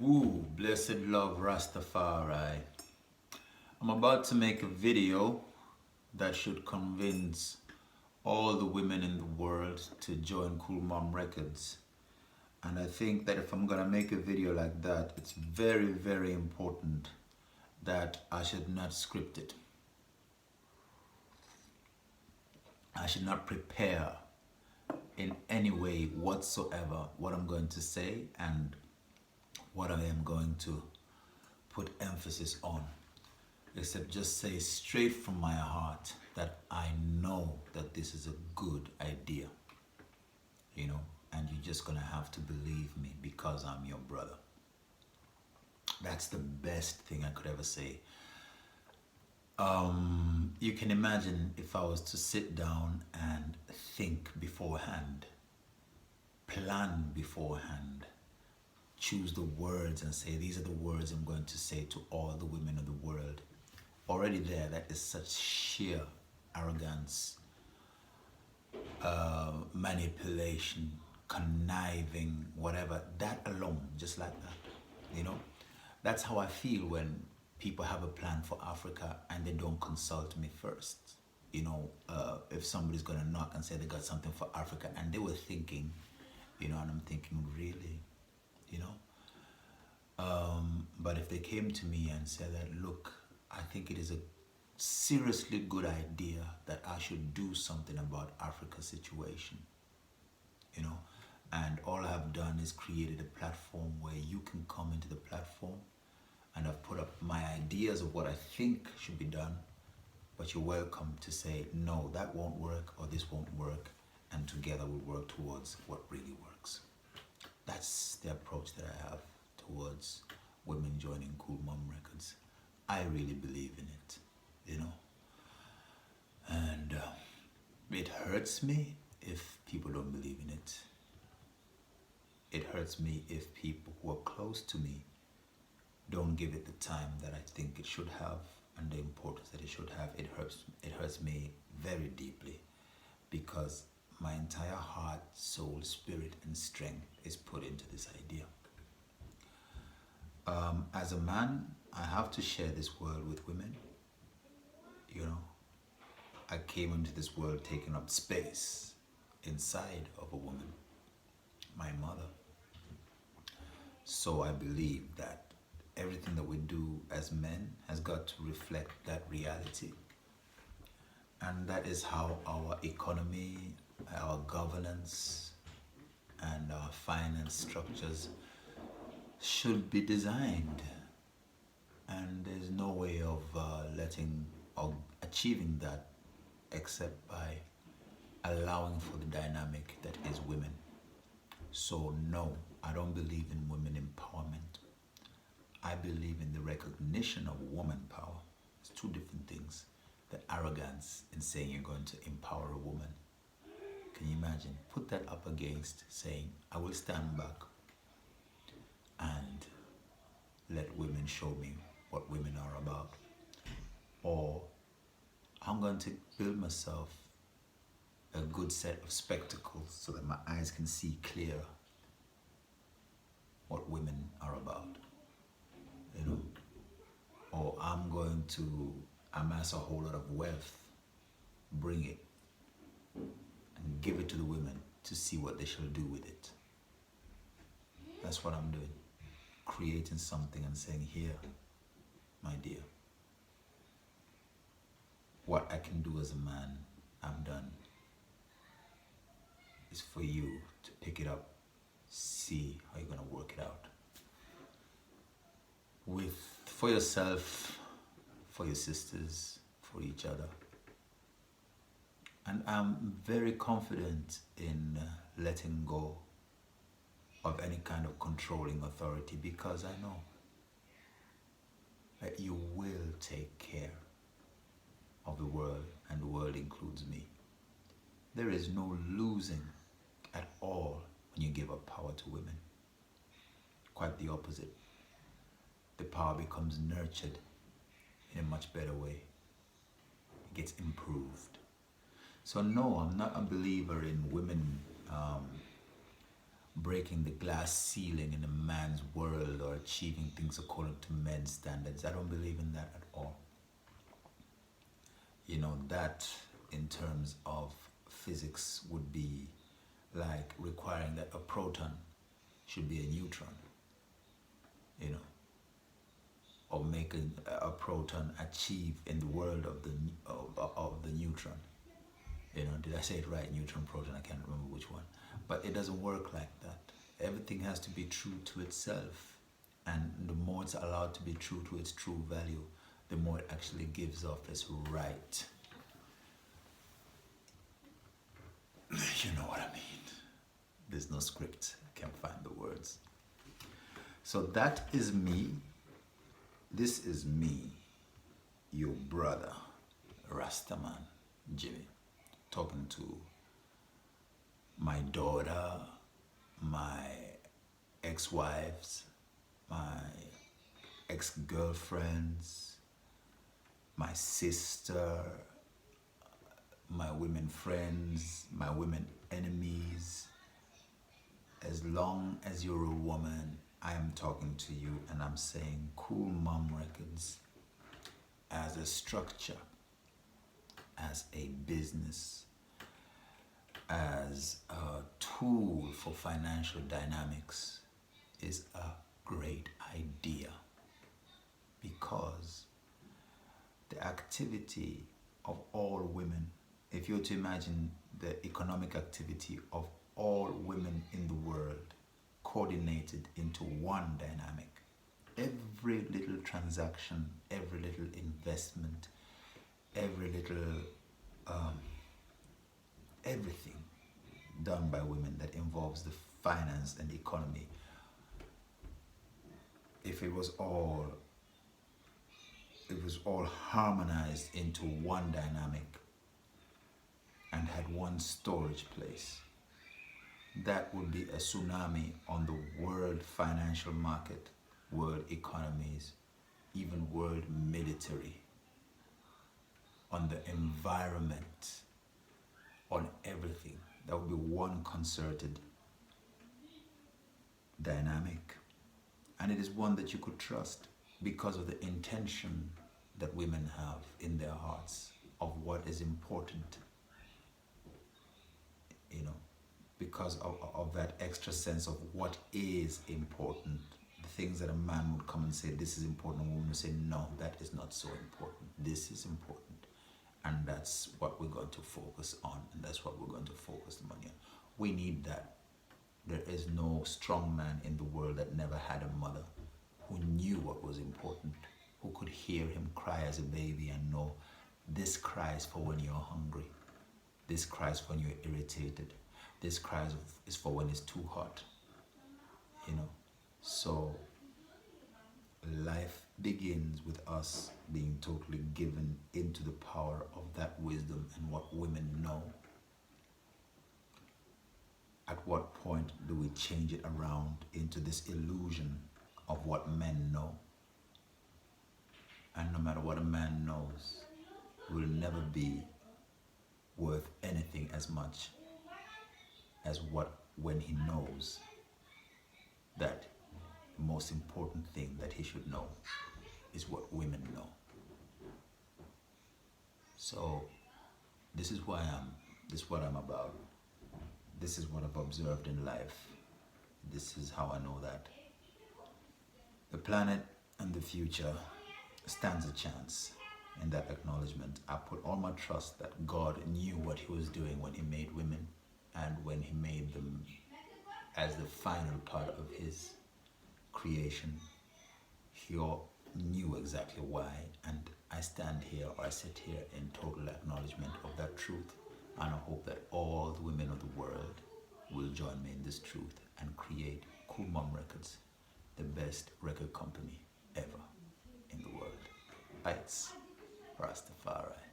Woo, blessed love Rastafari. I'm about to make a video that should convince all the women in the world to join Cool Mom Records. And I think that if I'm gonna make a video like that, it's very, very important that I should not script it. I should not prepare in any way whatsoever what I'm going to say and what I am going to put emphasis on, except just say straight from my heart that I know that this is a good idea, and you're just gonna have to believe me because I'm your brother. That's the best thing I could ever say. You can imagine if I was to sit down and think beforehand, plan beforehand, choose the words and say, these are the words I'm going to say to all the women of the world. Already there, that is such sheer arrogance, manipulation, conniving, whatever. That alone, just like that, That's how I feel when people have a plan for Africa and they don't consult me first. If somebody's gonna knock and say they got something for Africa and they were thinking, and I'm thinking, really? But if they came to me and said that, look, I think it is a seriously good idea that I should do something about Africa's situation, and all I've done is created a platform where you can come into the platform, and I've put up my ideas of what I think should be done, but you're welcome to say, no, that won't work, or this won't work, and together we'll work towards what really works. That's the approach that I have towards women joining Cool Mom Records. I really believe in it, and it hurts me if people don't believe in it. It hurts me if people who are close to me don't give it the time that I think it should have and the importance that it should have. It hurts me very deeply because my entire heart, soul, spirit, and strength is put into this idea. As a man, I have to share this world with women. I came into this world taking up space inside of a woman, my mother. So I believe that everything that we do as men has got to reflect that reality. And that is how our economy, our governance, and our finance structures should be designed. And there's no way of achieving that except by allowing for the dynamic that is women. So no, I don't believe in women empowerment. I believe in the recognition of woman power. It's two different things. The arrogance in saying you're going to empower a woman. Can you imagine? Put that up against saying, I will stand back and let women show me what women are about. Or I'm going to build myself a good set of spectacles so that my eyes can see clear what women are about. Or I'm going to amass a whole lot of wealth, bring it, and give it to the women to see what they shall do with it. That's what I'm doing. Creating something and saying, here, my dear, what I can do as a man, I'm done. It's for you to pick it up, see how you're gonna work it out. For yourself, for your sisters, for each other. And I'm very confident in letting go of any kind of controlling authority because I know that you will take care of the world, and the world includes me. There is no losing at all when you give up power to women. Quite the opposite. The power becomes nurtured in a much better way. It gets improved. So no, I'm not a believer in women breaking the glass ceiling in a man's world or achieving things according to men's standards. I don't believe in that at all. You know, that in terms of physics would be like requiring that a proton should be a neutron, you know, or making a proton achieve in the world of the neutron. You know, did I say it right? Neutron, proton, I can't remember which one. But it doesn't work like that. Everything has to be true to itself. And the more it's allowed to be true to its true value, the more it actually gives off its right. You know what I mean? There's no script. I can't find the words. So that is me. This is me, your brother, Rastaman Jimmy, talking to my daughter, my ex-wives, my ex-girlfriends, my sister, my women friends, my women enemies. As long as you're a woman, I am talking to you and I'm saying Cool Mom Records as a structure, as a business, as a tool for financial dynamics is a great idea, because the activity of all women, if you were to imagine the economic activity of all women in the world coordinated into one dynamic, every little transaction, every little investment, every little everything done by women that involves the finance and the economy, if it was all harmonized into one dynamic and had one storage place, that would be a tsunami on the world financial market, world economies, even world military, on the environment, on everything. That would be one concerted dynamic. And it is one that you could trust because of the intention that women have in their hearts of what is important, you know, because of that extra sense of what is important. The things that a man would come and say, this is important, and a woman would say, no, that is not so important. This is important. And that's what we're going to focus on, and that's what we're going to focus the money on. We need that. There is no strong man in the world that never had a mother who knew what was important, who could hear him cry as a baby and know this cries for when you're hungry, this cries for when you're irritated, this cries is for when it's too hot, you know. So life begins with us being totally given into the power of that wisdom and what women know. At what point do we change it around into this illusion of what men know? And no matter what a man knows, will never be worth anything as much as when he knows that the most important thing that he should know is what women know. So this is what I'm about. This is what I've observed in life. This is how I know that the planet and the future stands a chance. In that acknowledgement, I put all my trust that God knew what he was doing when he made women, and when he made them as the final part of his creation. He knew exactly why, and I stand here, or I sit here in total acknowledgement of that truth. And I hope that all the women of the world will join me in this truth and create Cool Mom Records, the best record company ever in the world. It's Rastafari.